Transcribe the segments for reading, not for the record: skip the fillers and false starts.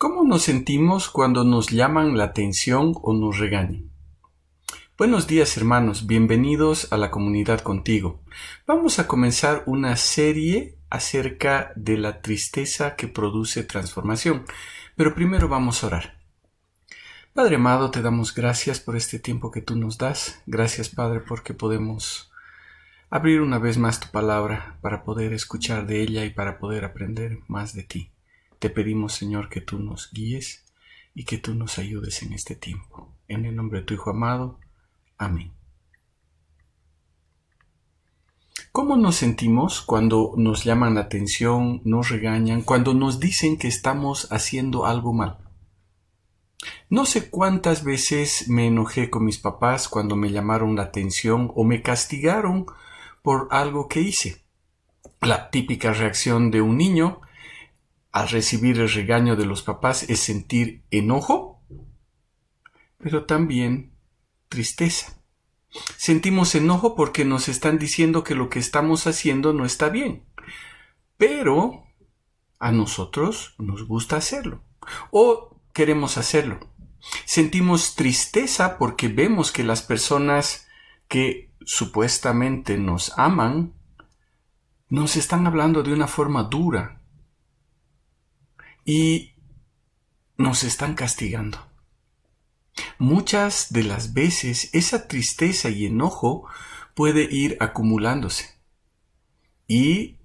¿Cómo nos sentimos cuando nos llaman la atención o nos regañan? Buenos días, hermanos, bienvenidos a la comunidad contigo. Vamos a comenzar una serie acerca de la tristeza que produce transformación, pero primero vamos a orar. Padre amado, te damos gracias por este tiempo que tú nos das. Gracias, Padre, porque podemos abrir una vez más tu palabra para poder escuchar de ella y para poder aprender más de ti. Te pedimos, Señor, que tú nos guíes y que tú nos ayudes en este tiempo. En el nombre de tu Hijo amado. Amén. ¿Cómo nos sentimos cuando nos llaman la atención, nos regañan, cuando nos dicen que estamos haciendo algo mal? No sé cuántas veces me enojé con mis papás cuando me llamaron la atención o me castigaron por algo que hice. La típica reacción de un niño al recibir el regaño de los papás es sentir enojo, pero también tristeza. Sentimos enojo porque nos están diciendo que lo que estamos haciendo no está bien, pero a nosotros nos gusta hacerlo o queremos hacerlo. Sentimos tristeza porque vemos que las personas que supuestamente nos aman nos están hablando de una forma dura y nos están castigando. Muchas de las veces esa tristeza y enojo puede ir acumulándose y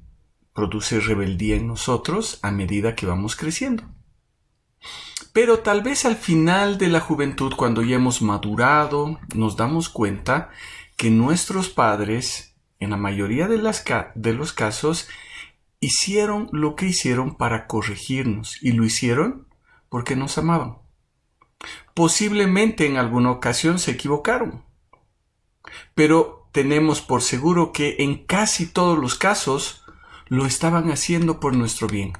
produce rebeldía en nosotros a medida que vamos creciendo. Pero tal vez al final de la juventud, cuando ya hemos madurado, nos damos cuenta que nuestros padres, en la mayoría de los casos, hicieron lo que hicieron para corregirnos y lo hicieron porque nos amaban. Posiblemente en alguna ocasión se equivocaron, pero tenemos por seguro que en casi todos los casos lo estaban haciendo por nuestro bien.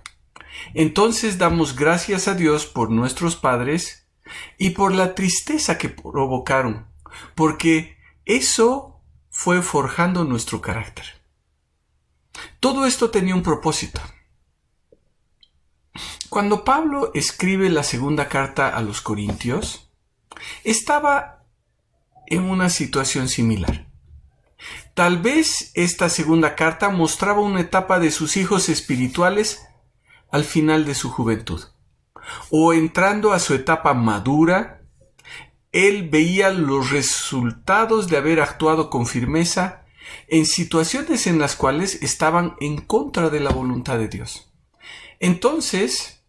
Entonces damos gracias a Dios por nuestros padres y por la tristeza que provocaron, porque eso fue forjando nuestro carácter. Todo esto tenía un propósito. Cuando Pablo escribe la segunda carta a los Corintios, estaba en una situación similar. Tal vez esta segunda carta mostraba una etapa de sus hijos espirituales al final de su juventud, o entrando a su etapa madura. Él veía los resultados de haber actuado con firmeza en situaciones en las cuales estaban en contra de la voluntad de Dios. Entonces,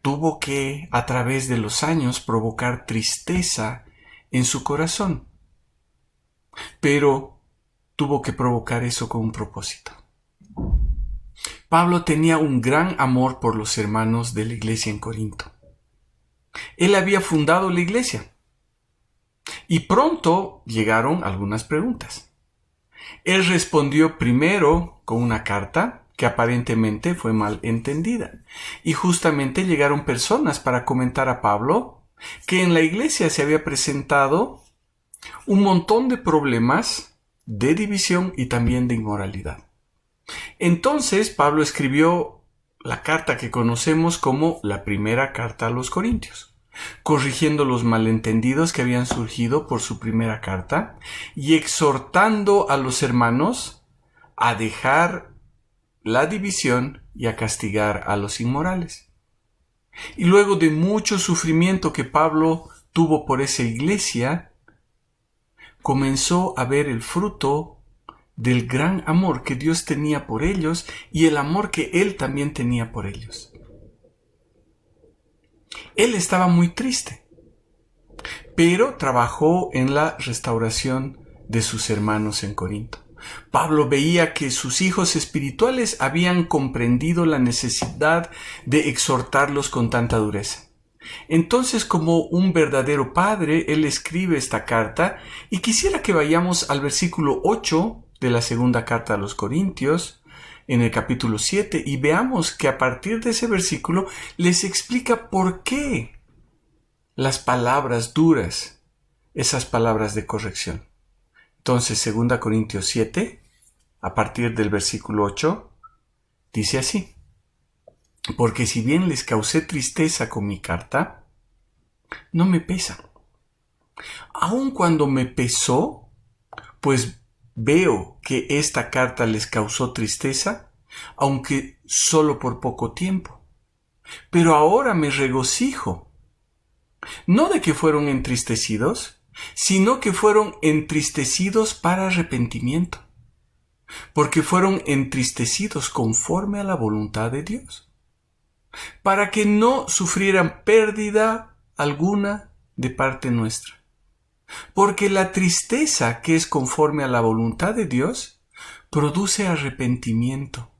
tuvo que, a través de los años, provocar tristeza en su corazón. Pero tuvo que provocar eso con un propósito. Pablo tenía un gran amor por los hermanos de la iglesia en Corinto. Él había fundado la iglesia. Y pronto llegaron algunas preguntas. Él respondió primero con una carta que aparentemente fue mal entendida. Y justamente llegaron personas para comentar a Pablo que en la iglesia se había presentado un montón de problemas de división y también de inmoralidad. Entonces Pablo escribió la carta que conocemos como la primera carta a los Corintios, corrigiendo los malentendidos que habían surgido por su primera carta y exhortando a los hermanos a dejar la división y a castigar a los inmorales. Y luego de mucho sufrimiento que Pablo tuvo por esa iglesia, comenzó a ver el fruto del gran amor que Dios tenía por ellos y el amor que él también tenía por ellos. Él estaba muy triste, pero trabajó en la restauración de sus hermanos en Corinto. Pablo veía que sus hijos espirituales habían comprendido la necesidad de exhortarlos con tanta dureza. Entonces, como un verdadero padre, él escribe esta carta y quisiera que vayamos al versículo 8 de la segunda carta a los Corintios, en el capítulo 7, y veamos que a partir de ese versículo les explica por qué las palabras duras, esas palabras de corrección. Entonces, 2 Corintios 7, a partir del versículo 8, dice así: porque si bien les causé tristeza con mi carta, no me pesa. Aun cuando me pesó, pues veo que esta carta les causó tristeza, aunque solo por poco tiempo. Pero ahora me regocijo, no de que fueron entristecidos, sino que fueron entristecidos para arrepentimiento, porque fueron entristecidos conforme a la voluntad de Dios, para que no sufrieran pérdida alguna de parte nuestra. Porque la tristeza que es conforme a la voluntad de Dios produce arrepentimiento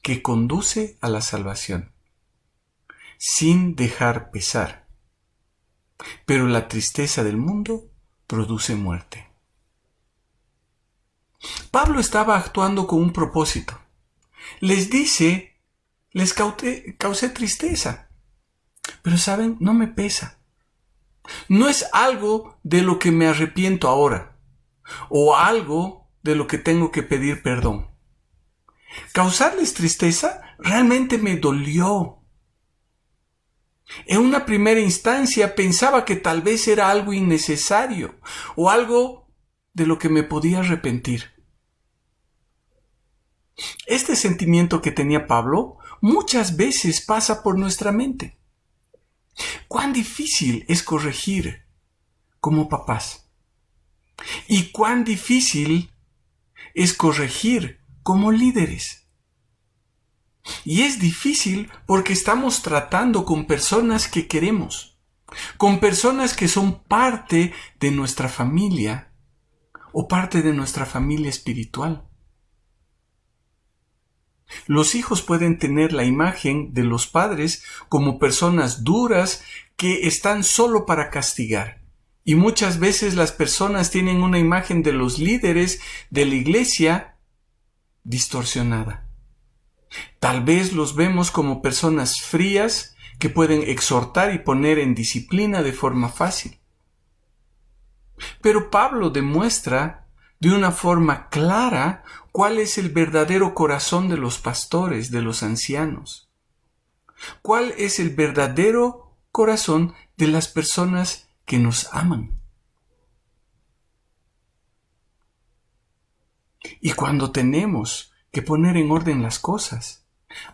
que conduce a la salvación, sin dejar pesar. Pero la tristeza del mundo produce muerte. Pablo estaba actuando con un propósito. Les dice, les causé tristeza, pero saben, no me pesa. No es algo de lo que me arrepiento ahora, o algo de lo que tengo que pedir perdón. Causarles tristeza realmente me dolió. En una primera instancia pensaba que tal vez era algo innecesario, o algo de lo que me podía arrepentir. Este sentimiento que tenía Pablo muchas veces pasa por nuestra mente. Cuán difícil es corregir como papás. Y cuán difícil es corregir como líderes. Y es difícil porque estamos tratando con personas que queremos, con personas que son parte de nuestra familia o parte de nuestra familia espiritual. Los hijos pueden tener la imagen de los padres como personas duras que están solo para castigar. Y muchas veces las personas tienen una imagen de los líderes de la iglesia distorsionada. Tal vez los vemos como personas frías que pueden exhortar y poner en disciplina de forma fácil. Pero Pablo demuestra de una forma clara cuál es el verdadero corazón de los pastores, de los ancianos. Cuál es el verdadero corazón de las personas que nos aman. Y cuando tenemos que poner en orden las cosas,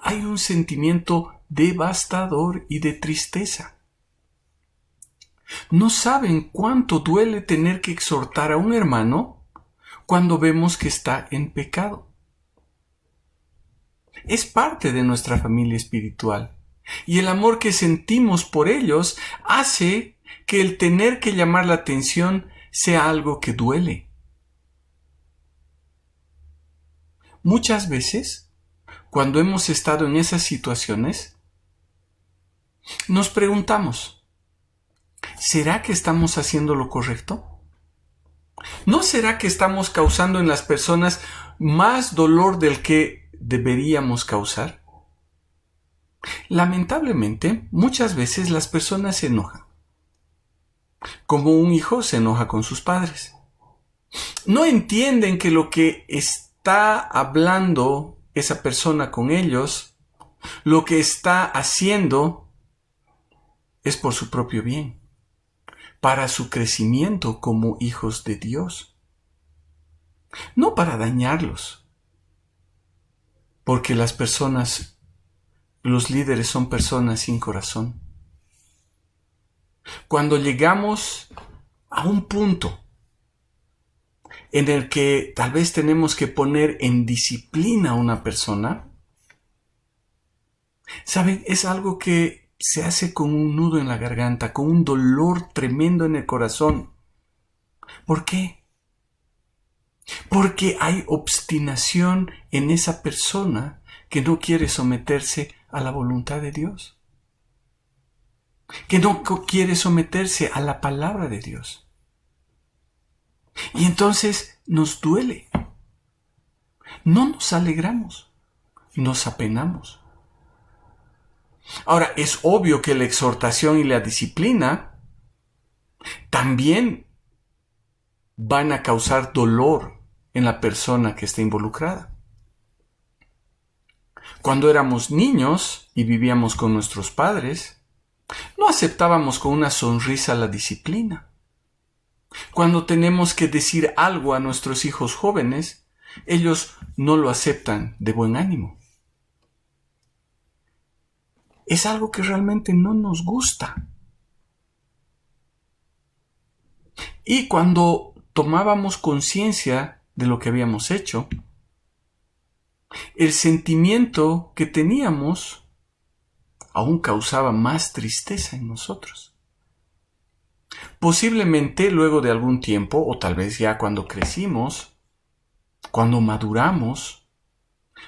hay un sentimiento devastador y de tristeza. No saben cuánto duele tener que exhortar a un hermano cuando vemos que está en pecado. Es parte de nuestra familia espiritual, y el amor que sentimos por ellos hace que el tener que llamar la atención sea algo que duele. Muchas veces, cuando hemos estado en esas situaciones, nos preguntamos, ¿será que estamos haciendo lo correcto? ¿No será que estamos causando en las personas más dolor del que deberíamos causar? Lamentablemente, muchas veces las personas se enojan, como un hijo se enoja con sus padres. No entienden que lo que está hablando esa persona con ellos, lo que está haciendo, es por su propio bien, para su crecimiento como hijos de Dios, no para dañarlos, porque las personas, los líderes son personas sin corazón. Cuando llegamos a un punto en el que tal vez tenemos que poner en disciplina a una persona, ¿saben? Es algo que se hace con un nudo en la garganta, con un dolor tremendo en el corazón. ¿Por qué? Porque hay obstinación en esa persona que no quiere someterse a la voluntad de Dios, que no quiere someterse a la palabra de Dios. Y entonces nos duele. No nos alegramos, nos apenamos. Ahora, es obvio que la exhortación y la disciplina también van a causar dolor en la persona que está involucrada. Cuando éramos niños y vivíamos con nuestros padres, no aceptábamos con una sonrisa la disciplina. Cuando tenemos que decir algo a nuestros hijos jóvenes, ellos no lo aceptan de buen ánimo. Es algo que realmente no nos gusta. Y cuando tomábamos conciencia de lo que habíamos hecho, el sentimiento que teníamos aún causaba más tristeza en nosotros. Posiblemente luego de algún tiempo, o tal vez ya cuando crecimos, cuando maduramos,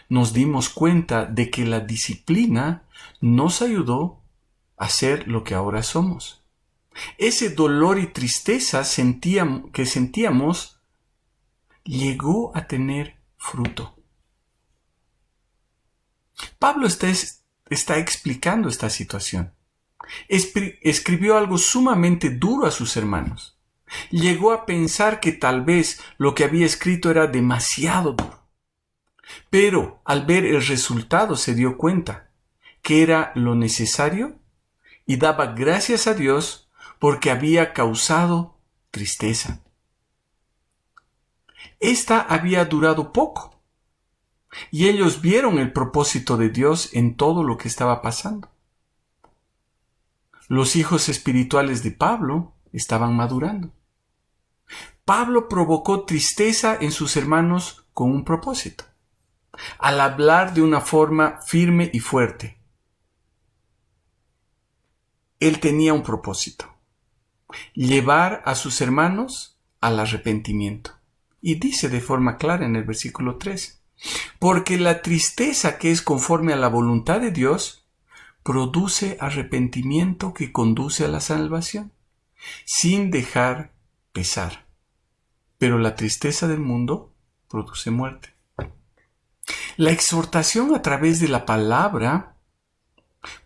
nos dimos cuenta de que la disciplina nos ayudó a ser lo que ahora somos. Ese dolor y tristeza que sentíamos llegó a tener fruto. Pablo está explicando esta situación. Escribió algo sumamente duro a sus hermanos. Llegó a pensar que tal vez lo que había escrito era demasiado duro. Pero al ver el resultado se dio cuenta que era lo necesario y daba gracias a Dios porque había causado tristeza. Esta había durado poco y ellos vieron el propósito de Dios en todo lo que estaba pasando. Los hijos espirituales de Pablo estaban madurando. Pablo provocó tristeza en sus hermanos con un propósito, al hablar de una forma firme y fuerte. Él tenía un propósito: llevar a sus hermanos al arrepentimiento. Y dice de forma clara en el versículo 3, porque la tristeza que es conforme a la voluntad de Dios produce arrepentimiento que conduce a la salvación, sin dejar pesar. Pero la tristeza del mundo produce muerte. La exhortación a través de la palabra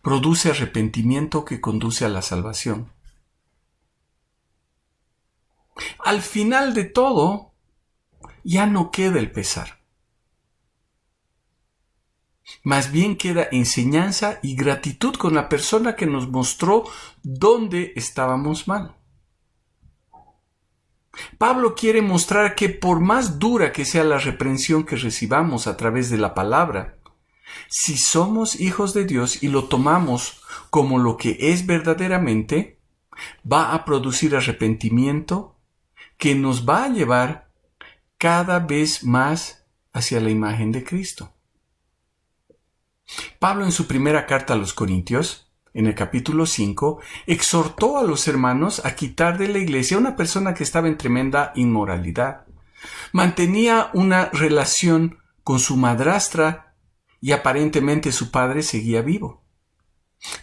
produce arrepentimiento que conduce a la salvación. Al final de todo, ya no queda el pesar. Más bien queda enseñanza y gratitud con la persona que nos mostró dónde estábamos mal. Pablo quiere mostrar que por más dura que sea la reprensión que recibamos a través de la palabra, si somos hijos de Dios y lo tomamos como lo que es verdaderamente, va a producir arrepentimiento que nos va a llevar cada vez más hacia la imagen de Cristo. Pablo en su primera carta a los Corintios, en el capítulo 5, exhortó a los hermanos a quitar de la iglesia a una persona que estaba en tremenda inmoralidad. Mantenía una relación con su madrastra y aparentemente su padre seguía vivo.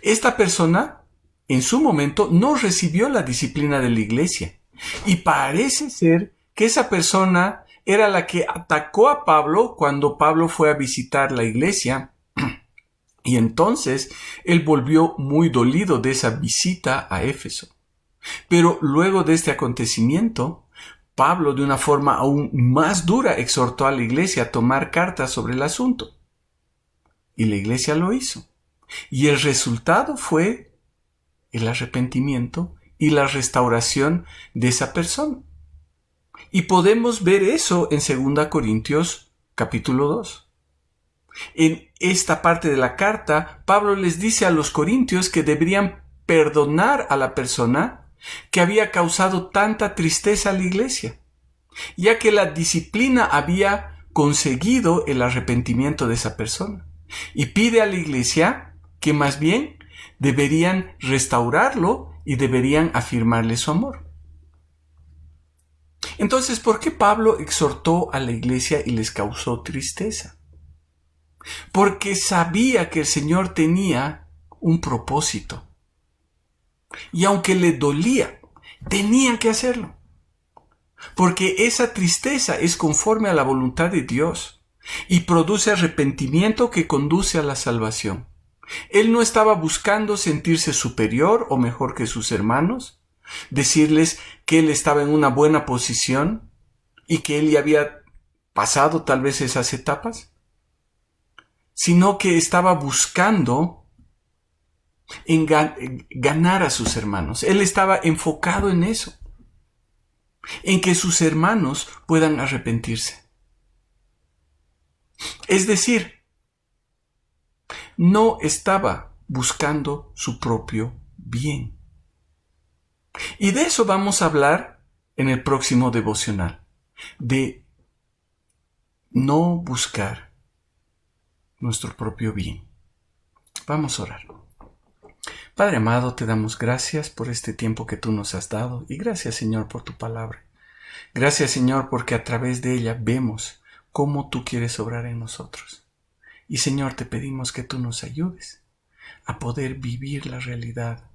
Esta persona, en su momento, no recibió la disciplina de la iglesia y parece ser que esa persona era la que atacó a Pablo cuando Pablo fue a visitar la iglesia. Y entonces él volvió muy dolido de esa visita a Éfeso. Pero luego de este acontecimiento, Pablo de una forma aún más dura exhortó a la iglesia a tomar cartas sobre el asunto. Y la iglesia lo hizo. Y el resultado fue el arrepentimiento y la restauración de esa persona. Y podemos ver eso en 2 Corintios capítulo 2. En esta parte de la carta, Pablo les dice a los corintios que deberían perdonar a la persona que había causado tanta tristeza a la iglesia, ya que la disciplina había conseguido el arrepentimiento de esa persona. Y pide a la iglesia que más bien deberían restaurarlo y deberían afirmarle su amor. Entonces, ¿por qué Pablo exhortó a la iglesia y les causó tristeza? Porque sabía que el Señor tenía un propósito. Y aunque le dolía, tenían que hacerlo. Porque esa tristeza es conforme a la voluntad de Dios y produce arrepentimiento que conduce a la salvación. Él no estaba buscando sentirse superior o mejor que sus hermanos, decirles que él estaba en una buena posición y que él ya había pasado tal vez esas etapas. sino que estaba buscando en ganar a sus hermanos. Él estaba enfocado en eso, en que sus hermanos puedan arrepentirse. Es decir, no estaba buscando su propio bien. Y de eso vamos a hablar en el próximo devocional, de no buscar nuestro propio bien. Vamos a orar. Padre amado, te damos gracias por este tiempo que tú nos has dado y gracias, Señor, por tu palabra. Gracias, Señor, porque a través de ella vemos cómo tú quieres obrar en nosotros. Y, Señor, te pedimos que tú nos ayudes a poder vivir la realidad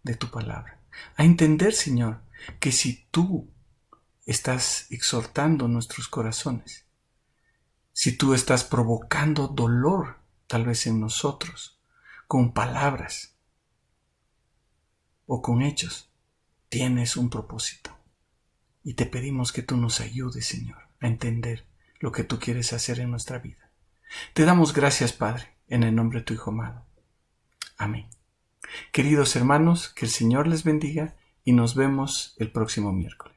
de tu palabra. A entender, Señor, que si tú estás exhortando nuestros corazones, si tú estás provocando dolor, tal vez en nosotros, con palabras o con hechos, tienes un propósito. Y te pedimos que tú nos ayudes, Señor, a entender lo que tú quieres hacer en nuestra vida. Te damos gracias, Padre, en el nombre de tu Hijo amado. Amén. Queridos hermanos, que el Señor les bendiga y nos vemos el próximo miércoles.